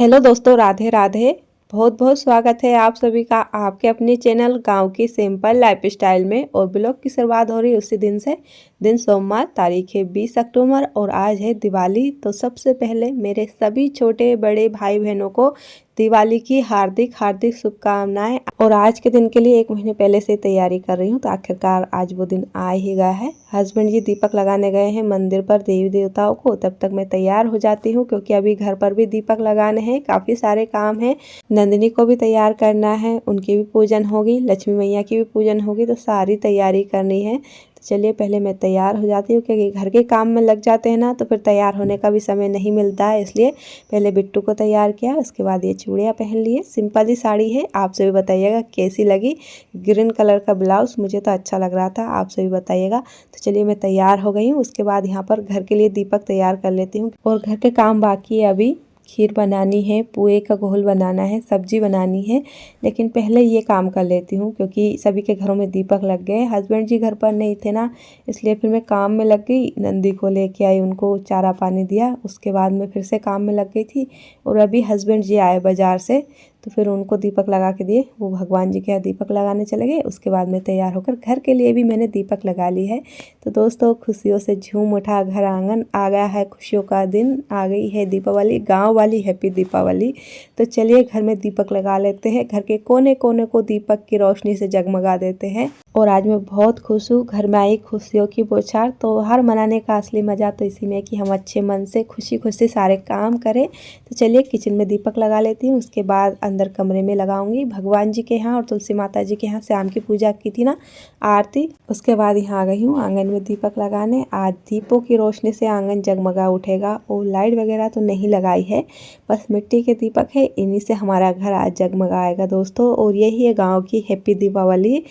Hello दोस्तों, राधे राधे। बहुत बहुत स्वागत है आप सभी का आपके अपने चैनल गांव की सिंपल लाइफस्टाइल में। और ब्लॉग की शुरुआत हो रही है उसी दिन से। दिन सोमवार, तारीख है 20 अक्टूबर और आज है दिवाली। तो सबसे पहले मेरे सभी छोटे बड़े भाई बहनों को दिवाली की हार्दिक हार्दिक शुभकामनाएं। और आज के दिन के लिए 1 महीने पहले से तैयारी कर रही हूँ, तो आखिरकार आज वो दिन आ ही गया है। हस्बैंड जी दीपक लगाने गए हैं मंदिर पर देवी देवताओं को, तब तक मैं तैयार हो जाती हूँ क्योंकि अभी घर पर भी दीपक लगाने हैं, काफ़ी सारे काम हैं। नंदिनी को भी तैयार करना है, उनकी भी पूजन होगी, लक्ष्मी मैया की भी पूजन होगी, तो सारी तैयारी करनी है। तो चलिए पहले मैं तैयार हो जाती हूँ क्योंकि घर के काम में लग जाते हैं ना, तो फिर तैयार होने का भी समय नहीं मिलता है। इसलिए पहले बिट्टू को तैयार किया, उसके बाद ये चूड़ियाँ पहन लिए। सिंपल ही साड़ी है, आप सभी बताइएगा कैसी लगी। ग्रीन कलर का ब्लाउज मुझे तो अच्छा लग रहा था, आप सभी बताइएगा। तो चलिए मैं तैयार हो गई हूँ। उसके बाद यहाँ पर घर के लिए दीपक तैयार कर लेती हूँ और घर के काम बाकी है अभी। खीर बनानी है, पुए का घोल बनाना है, सब्जी बनानी है, लेकिन पहले ये काम कर लेती हूँ क्योंकि सभी के घरों में दीपक लग गए। हस्बैंड जी घर पर नहीं थे ना, इसलिए फिर मैं काम में लग गई। नंदी को लेके आई, उनको चारा पानी दिया, उसके बाद मैं फिर से काम में लग गई थी। और अभी हस्बैंड जी आए बाज़ार से, तो फिर उनको दीपक लगा के दिए, वो भगवान जी के यहाँ दीपक लगाने चले गए। उसके बाद मैं तैयार होकर घर के लिए भी मैंने दीपक लगा ली है। तो दोस्तों खुशियों से झूम उठा घर आंगन, आ गया है खुशियों का दिन, आ गई है दीपावली, गांव वाली हैप्पी दीपावली। तो चलिए घर में दीपक लगा लेते हैं, घर के कोने कोने को दीपक की रोशनी से जगमगा देते हैं। और आज मैं बहुत खुश हूँ, घर में आई खुशियों की बौछार। त्योहार मनाने का असली मज़ा तो इसी में है कि हम अच्छे मन से खुशी खुशी सारे काम करें। तो चलिए किचन में दीपक लगा लेती हूँ, उसके बाद अंदर कमरे में लगाऊंगी भगवान जी के यहाँ और तुलसी माता जी के यहाँ शाम की पूजा की थी ना, आरती। उसके बाद यहाँ आ गई हूँ आंगन में दीपक लगाने। आज दीपों की रोशनी से आंगन जगमगा उठेगा। और लाइट वगैरह तो नहीं लगाई है, बस मिट्टी के दीपक है, इन्हीं से हमारा घर आज जगमगाएगा दोस्तों। और यही है गाँव की हैप्पी दीपावली।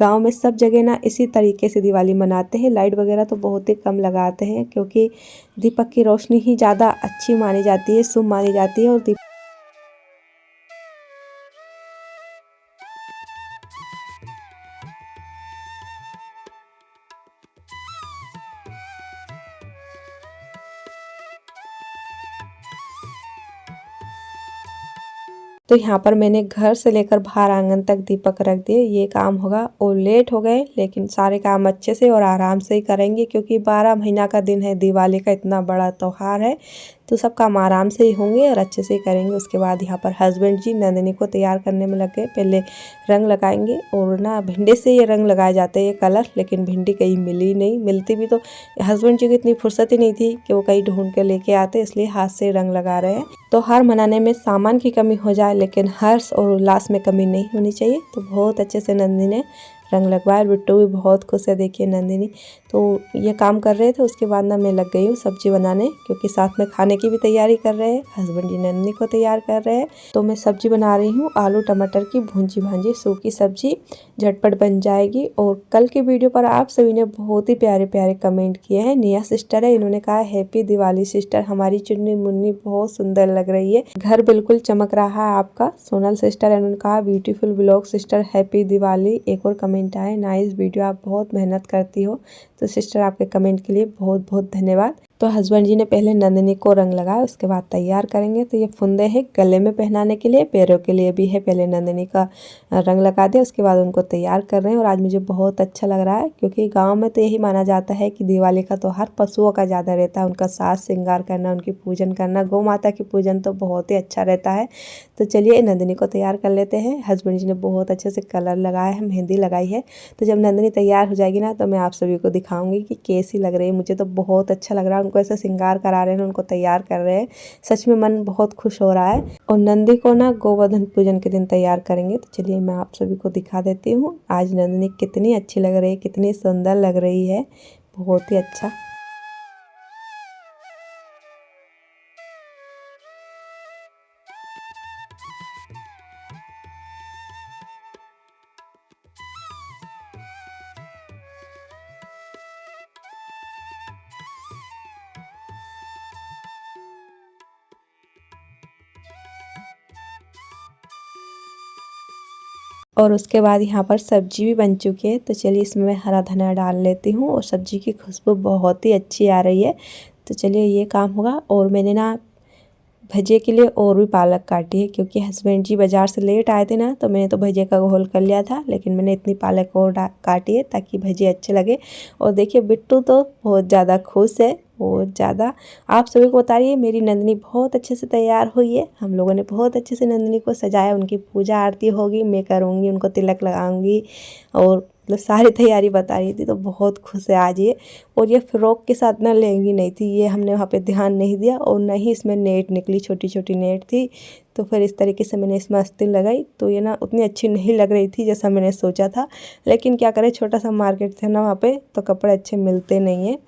गांव में सब जगह ना इसी तरीके से दिवाली मनाते हैं। लाइट वगैरह तो बहुत ही कम लगाते हैं क्योंकि दीपक की रोशनी ही ज़्यादा अच्छी मानी जाती है, शुभ मानी जाती है। और तो यहाँ पर मैंने घर से लेकर बाहर आंगन तक दीपक रख दिए, ये काम होगा। और लेट हो गए लेकिन सारे काम अच्छे से और आराम से ही करेंगे क्योंकि 12 महीना का दिन है, दिवाली का इतना बड़ा त्यौहार है, तो सब काम आराम से ही होंगे और अच्छे से ही करेंगे। उसके बाद यहाँ पर हस्बैंड जी नंदिनी को तैयार करने में लग गए। पहले रंग लगाएंगे, और ना भिंडी से ये रंग लगाए जाते हैं ये कलर, लेकिन भिंडी कहीं मिली नहीं, मिलती भी तो हस्बैंड जी की इतनी फुर्सत ही नहीं थी कि वो कहीं ढूंढ के लेके आते, इसलिए हाथ से रंग लगा रहे हैं। तो हार मनाने में सामान की कमी हो जाए लेकिन हर्ष और उल्लास में कमी नहीं होनी चाहिए। तो बहुत अच्छे से नंदिनी ने रंग लगवाया। बिट्टू भी बहुत खुश है, देखिए नंदिनी। तो ये काम कर रहे थे, उसके बाद ना मैं लग गई हूँ सब्जी बनाने क्योंकि साथ में खाने की भी तैयारी कर रहे हैं। हस्बैंड जी नंदिनी को तैयार कर रहे हैं, तो मैं सब्जी बना रही हूँ आलू टमाटर की भूंजी भांजी सूखी सब्जी, झटपट बन जाएगी। और कल की वीडियो पर आप सभी ने बहुत ही प्यारे प्यारे कमेंट किए हैं। निया सिस्टर है, इन्होंने कहा हैप्पी दिवाली सिस्टर, हमारी चुन्नी मुन्नी बहुत सुंदर लग रही है, घर बिल्कुल चमक रहा है आपका। सोनल सिस्टर है, इन्होंने कहा beautiful blog sister happy Diwali. एक और कमेंट आए, नाइस वीडियो, आप बहुत मेहनत करती हो। तो सिस्टर आपके कमेंट के लिए बहुत बहुत धन्यवाद। तो हस्बैंड जी ने पहले नंदिनी को रंग लगाया, उसके बाद तैयार करेंगे। तो ये फुंदे हैं गले में पहनाने के लिए, पैरों के लिए भी है। पहले नंदिनी का रंग लगा दिया, उसके बाद उनको तैयार कर रहे हैं। और आज मुझे बहुत अच्छा लग रहा है क्योंकि गांव में तो यही माना जाता है कि दिवाली का त्यौहार पशुओं का ज़्यादा रहता है, उनका साज श्रृंगार करना, उनकी पूजन करना। गौ माता की पूजन तो बहुत ही अच्छा रहता है। तो चलिए नंदिनी को तैयार कर लेते हैं। हस्बैंड जी ने बहुत अच्छे से कलर लगाया है, मेहंदी लगाई है। तो जब नंदिनी तैयार हो जाएगी ना, तो मैं आप सभी को दिखाऊंगी कि कैसी लग रही है। मुझे तो बहुत अच्छा लग रहा है, उनको ऐसे श्रृंगार करा रहे हैं, उनको तैयार कर रहे हैं। सच में मन बहुत खुश हो रहा है। और नंदी को ना गोवर्धन पूजन के दिन तैयार करेंगे। तो चलिए मैं आप सभी को दिखा देती हूँ आज नंदिनी कितनी अच्छी लग रही है, कितनी सुंदर लग रही है, बहुत ही अच्छा। और उसके बाद यहाँ पर सब्जी भी बन चुकी है। तो चलिए इसमें मैं हरा धनिया डाल लेती हूँ और सब्जी की खुशबू बहुत ही अच्छी आ रही है। तो चलिए ये काम होगा। और मैंने ना भजिए के लिए और भी पालक काटी है, क्योंकि हस्बैंड जी बाज़ार से लेट आए थे ना, तो मैंने तो भजिए का घोल कर लिया था, लेकिन मैंने इतनी पालक और काटी है ताकि भजिए अच्छे लगे। और देखिए बिट्टू तो बहुत ज़्यादा खुश है, बहुत ज़्यादा। आप सभी को बता रही है मेरी नंदनी बहुत अच्छे से तैयार हुई है। हम लोगों ने बहुत अच्छे से नंदनी को सजाया, उनकी पूजा आरती होगी, मैं करूँगी, उनको तिलक लगाऊंगी और मतलब सारी तैयारी बता रही थी। तो बहुत खुश है आज ये। और ये फ्रॉक के साथ ना लहंगी नहीं थी, ये हमने वहाँ पे ध्यान नहीं दिया, और न ही इसमें नेट निकली, छोटी छोटी नेट थी। तो फिर इस तरीके से मैंने इसमें आस्तीन लगाई, तो ये ना उतनी अच्छी नहीं लग रही थी जैसा मैंने सोचा था। लेकिन क्या करें, छोटा सा मार्केट था ना वहाँ पे, तो कपड़े अच्छे मिलते नहीं हैं।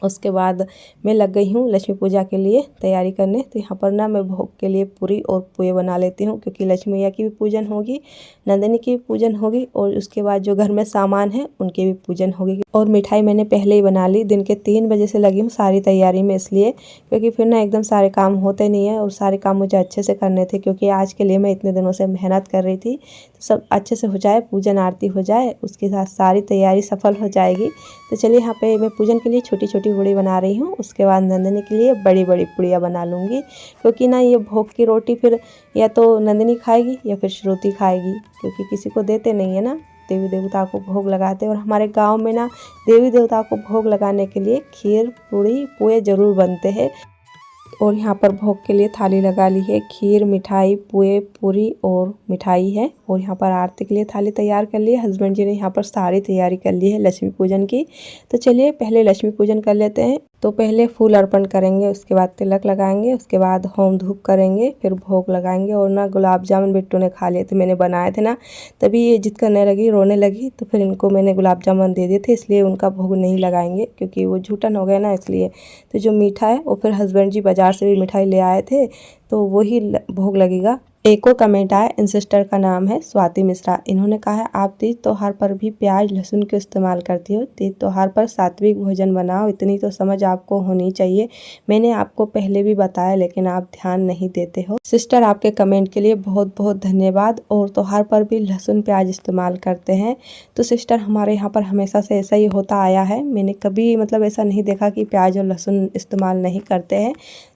उसके बाद मैं लग गई हूँ लक्ष्मी पूजा के लिए तैयारी करने। तो यहाँ पर ना मैं भोग के लिए पूरी और पुए बना लेती हूँ, क्योंकि लक्ष्मी मैया की भी पूजन होगी, नंदिनी की भी पूजन होगी, और उसके बाद जो घर में सामान है उनकी भी पूजन होगी। और मिठाई मैंने पहले ही बना ली, दिन के 3 बजे से लगी हूँ सारी तैयारी में, इसलिए क्योंकि फिर ना एकदम सारे काम होते नहीं है, और सारे काम मुझे अच्छे से करने थे, क्योंकि आज के लिए मैं इतने दिनों से मेहनत कर रही थी। तो सब अच्छे से हो जाए, पूजन आरती हो जाए, उसके साथ सारी तैयारी सफल हो जाएगी। तो चलिए यहाँ पे मैं पूजन के लिए छोटी छोटी पूड़ी बना रही हूँ, उसके बाद नंदिनी के लिए बड़ी बड़ी पूड़ियाँ बना लूँगी, क्योंकि ना ये भोग की रोटी फिर या तो नंदिनी खाएगी या फिर श्रुति खाएगी, क्योंकि किसी को देते नहीं है ना, देवी देवता को भोग लगाते हैं। और हमारे गांव में ना देवी देवता को भोग लगाने के लिए खीर पूड़ी पुए ज़रूर बनते हैं। और यहाँ पर भोग के लिए थाली लगा ली है, खीर मिठाई पुए पूरी और मिठाई है। और यहाँ पर आरती के लिए थाली तैयार कर ली है, हस्बैंड जी ने यहाँ पर सारी तैयारी कर ली है लक्ष्मी पूजन की। तो चलिए पहले लक्ष्मी पूजन कर लेते हैं। तो पहले फूल अर्पण करेंगे, उसके बाद तिलक लगाएंगे, उसके बाद होम धूप करेंगे, फिर भोग लगाएंगे। और ना गुलाब जामुन बिट्टू ने खा लिए थे, मैंने बनाए थे ना, तभी ये जिद करने लगी, रोने लगी, तो फिर इनको मैंने गुलाब जामुन दे दिए थे, इसलिए उनका भोग नहीं लगाएंगे, क्योंकि वो झूठन हो गया ना, इसलिए। तो जो मीठा है वो फिर हस्बैंड जी बाज़ार से भी मिठाई ले आए थे, तो वही भोग लगेगा। एक और कमेंट आया, इन सिस्टर का नाम है स्वाति मिश्रा, इन्होंने कहा है आप तीज त्योहार पर भी प्याज लहसुन क्यों इस्तेमाल करती हो, तीज त्योहार पर सात्विक भोजन बनाओ, इतनी तो समझ आपको होनी चाहिए। मैंने आपको पहले भी बताया, लेकिन आप ध्यान नहीं देते हो। सिस्टर आपके कमेंट के लिए बहुत बहुत धन्यवाद। और त्योहार पर भी लहसुन प्याज इस्तेमाल करते हैं। तो सिस्टर हमारे यहाँ पर हमेशा से ऐसा ही होता आया है, मैंने कभी मतलब ऐसा नहीं देखा कि प्याज और लहसुन इस्तेमाल नहीं करते हैं।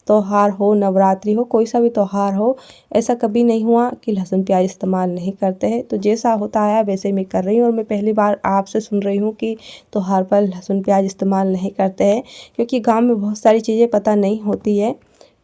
त्योहार हो, नवरात्रि हो, कोई सा भी त्योहार हो, ऐसा कभी नहीं हुआ कि लहसुन प्याज इस्तेमाल नहीं करते हैं। तो जैसा होता आया वैसे मैं कर रही हूँ। और मैं पहली बार आपसे सुन रही हूँ कि त्योहार पर लहसुन प्याज इस्तेमाल नहीं करते हैं, क्योंकि गांव में बहुत सारी चीज़ें पता नहीं होती है।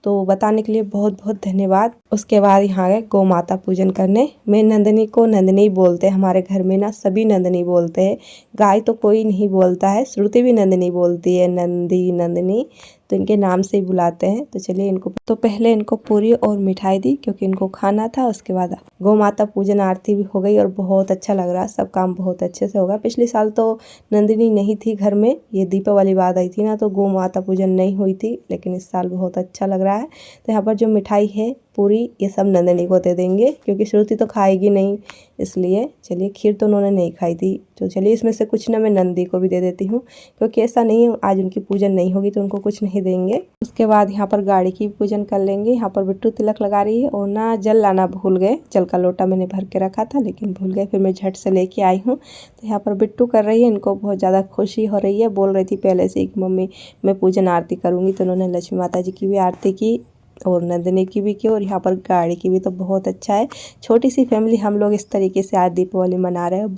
तो बताने के लिए बहुत बहुत धन्यवाद। उसके बाद यहाँ गए गौ माता पूजन करने। मैं नंदिनी को नंदिनी बोलते हैं, हमारे घर में ना सभी नंदिनी बोलते हैं, गाय तो कोई नहीं बोलता है, श्रुति भी नंदिनी बोलती है, नंदी नंदिनी, तो इनके नाम से ही बुलाते हैं। तो चलिए इनको तो पहले इनको पूरी और मिठाई दी, क्योंकि इनको खाना था। उसके बाद गौ माता पूजन आरती भी हो गई, और बहुत अच्छा लग रहा है, सब काम बहुत अच्छे से होगा। पिछले साल तो नंदिनी नहीं थी घर में, ये दीपावली बाद आई थी ना, तो गौ माता पूजन नहीं हुई थी, लेकिन इस साल बहुत अच्छा लग रहा है। तो यहाँ पर जो मिठाई है पूरी, ये सब नंदिनी को दे देंगे, क्योंकि श्रुति तो खाएगी नहीं, इसलिए। चलिए खीर तो उन्होंने नहीं खाई थी, तो चलिए इसमें से कुछ ना मैं नंदी को भी दे देती हूँ, क्योंकि ऐसा नहीं आज उनकी पूजन नहीं होगी तो उनको कुछ नहीं देंगे। उसके बाद यहाँ पर गाड़ी की पूजन कर लेंगे। यहाँ पर बिट्टू तिलक लगा रही है, और ना जल लाना भूल गए, जल का लोटा मैंने भर के रखा था लेकिन भूल गए, फिर मैं झट से लेके आई हूँ। तो यहाँ पर बिट्टू कर रही है, इनको बहुत ज़्यादा खुशी हो रही है, बोल रही थी पहले से कि मम्मी मैं पूजन आरती करूँगी। तो उन्होंने लक्ष्मी माता जी की भी आरती की और नंदिनी की भी की, और यहाँ पर गाड़ी की भी। तो बहुत अच्छा है, छोटी सी फैमिली हम लोग इस तरीके से आज दीपावली मना रहे हैं।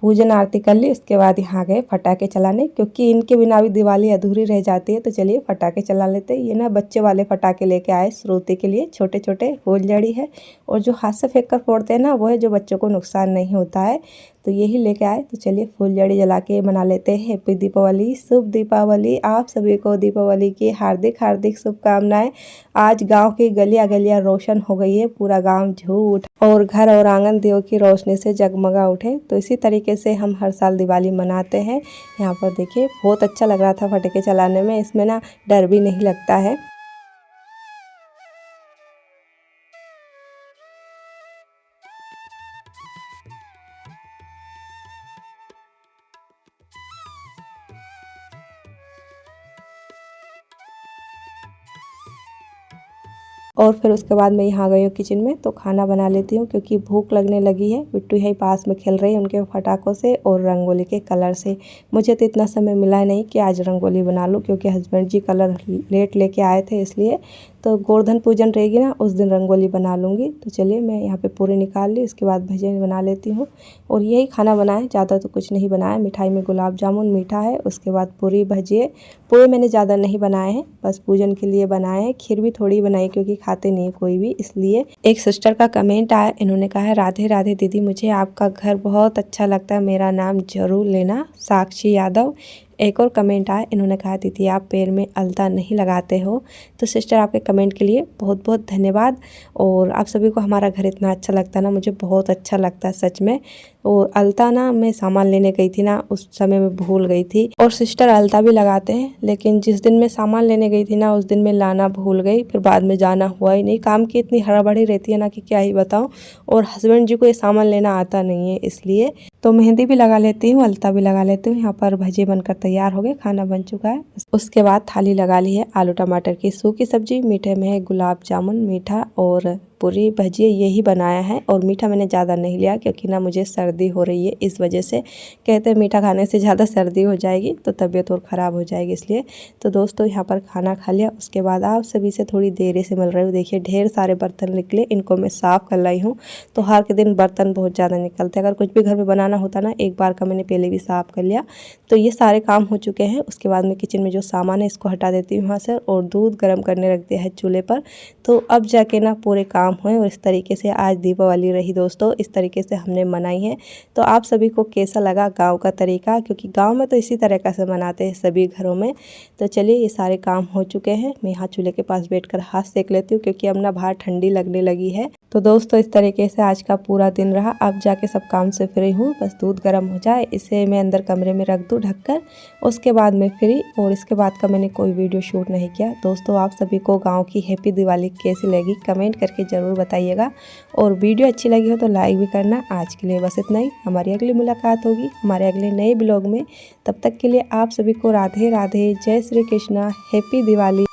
पूजन आरती कर ली, उसके बाद यहाँ गए फटाके चलाने, क्योंकि इनके बिना भी दिवाली अधूरी रह जाती है। तो चलिए फटाके चला लेते हैं। ये ना बच्चे वाले फटाके लेके आए श्रुति के लिए, छोटे छोटे फुलझड़ी है, और जो हाथ से फेंक कर फोड़ते हैं ना, वो है जो बच्चों को नुकसान नहीं होता है, तो यही लेके आए। तो चलिए फुलझड़ी जला के मना लेते हैं। हैप्पी दीपावली, शुभ दीपावली, आप सभी को दीपावली की हार्दिक हार्दिक शुभकामनाएं। आज गांव की गलियां गलियां रोशन हो गई है, पूरा गांव झूम उठा, और घर और आंगन दियों की रोशनी से जगमगा उठे। तो इसी तरीके से हम हर साल दिवाली मनाते हैं। यहाँ पर देखिए बहुत अच्छा लग रहा था फटाके चलाने में, इसमें ना डर भी नहीं लगता है। और फिर उसके बाद मैं यहाँ गई हूँ किचन में तो खाना बना लेती हूँ, क्योंकि भूख लगने लगी है। बिट्टू यही पास में खेल रही है उनके पटाखों से और रंगोली के कलर से। मुझे तो इतना समय मिला नहीं कि आज रंगोली बना लूँ, क्योंकि हस्बैंड जी कलर लेट लेके आए थे, इसलिए तो गोवर्धन पूजन रहेगी ना, उस दिन रंगोली बना लूँगी। तो चलिए मैं यहाँ पे पूरी निकाल ली, उसके बाद भजिया बना लेती हूँ। और यही खाना बनाए, ज़्यादा तो कुछ नहीं बनाया। मिठाई में गुलाब जामुन मीठा है, उसके बाद पूरी भजिए। पूरे मैंने ज़्यादा नहीं बनाए हैं, बस पूजन के लिए बनाए हैं। खीर भी थोड़ी बनाई क्योंकि खाते नहीं कोई भी, इसलिए। एक सिस्टर का कमेंट आया, इन्होंने कहा है राधे राधे दीदी, मुझे आपका घर बहुत अच्छा लगता है, मेरा नाम जरूर लेना, साक्षी यादव। एक और कमेंट आया, इन्होंने कहा दीदी आप पैर में अलता नहीं लगाते हो। तो सिस्टर आपके कमेंट के लिए बहुत बहुत धन्यवाद। और आप सभी को हमारा घर इतना अच्छा लगता है ना, मुझे बहुत अच्छा लगता है सच में। और अलता ना मैं सामान लेने गई थी ना, उस समय मैं भूल गई थी। और सिस्टर अलता भी लगाते हैं, लेकिन जिस दिन मैं सामान लेने गई थी ना, उस दिन मैं लाना भूल गई, फिर बाद में जाना हुआ ही नहीं। काम की इतनी हड़बड़ी रहती है ना कि क्या ही बताऊँ। और हस्बैंड जी को ये सामान लेना आता नहीं है, इसलिए तो मेहंदी भी लगा लेती हूँ, अलता भी लगा लेती हूँ। यहाँ पर भजिए बनकर तैयार हो गए, खाना बन चुका है। उसके बाद थाली लगा ली है आलू टमाटर की सूखी सब्जी, मीठे में है गुलाब जामुन मीठा और पूरी भजिए यही बनाया है। और मीठा मैंने ज़्यादा नहीं लिया, क्योंकि ना मुझे सर्दी हो रही है, इस वजह से। कहते हैं मीठा खाने से ज़्यादा सर्दी हो जाएगी तो तबीयत और ख़राब हो जाएगी, इसलिए। तो दोस्तों यहाँ पर खाना खा लिया, उसके बाद आप सभी से थोड़ी देर से मिल रही हूँ। देखिए ढेर सारे बर्तन निकले, इनको मैं साफ़ कर लाई हूँ। तो हर के दिन बर्तन बहुत ज़्यादा निकलते हैं, अगर कुछ भी घर में बनाना होता ना, एक बार का मैंने पहले भी साफ़ कर लिया। तो ये सारे काम हो चुके हैं। उसके बाद मैं किचन में जो सामान है इसको हटा देती हूँ वहाँ से, और दूध गर्म करने रख दिया है चूल्हे पर। तो अब जाके ना पूरे काम हुए। और इस तरीके से आज दीपावली रही दोस्तों, इस तरीके से हमने मनाई है। तो आप सभी को कैसा लगा गांव का तरीका, क्योंकि गांव में तो इसी तरीक़ा से मनाते हैं सभी घरों में। तो चलिए ये सारे काम हो चुके हैं, मैं यहाँ चूल्हे के पास बैठकर हाथ सेक लेती हूँ, क्योंकि अब ना बाहर ठंडी लगने लगी है। तो दोस्तों इस तरीके से आज का पूरा दिन रहा। अब जाके सब काम से फ्री हूँ, बस दूध गर्म हो जाए, इसे मैं अंदर कमरे में रख दूँ ढककर, उसके बाद मैं फ्री। और इसके बाद का मैंने कोई वीडियो शूट नहीं किया। दोस्तों आप सभी को गांव की हैप्पी दिवाली कैसी लगी कमेंट करके ज़रूर बताइएगा। और वीडियो अच्छी लगी हो तो लाइक भी करना। आज के लिए बस इतना ही, हमारी अगली मुलाकात होगी हमारे अगले नए ब्लॉग में। तब तक के लिए आप सभी को राधे राधे, जय श्री कृष्णा, हैप्पी दिवाली।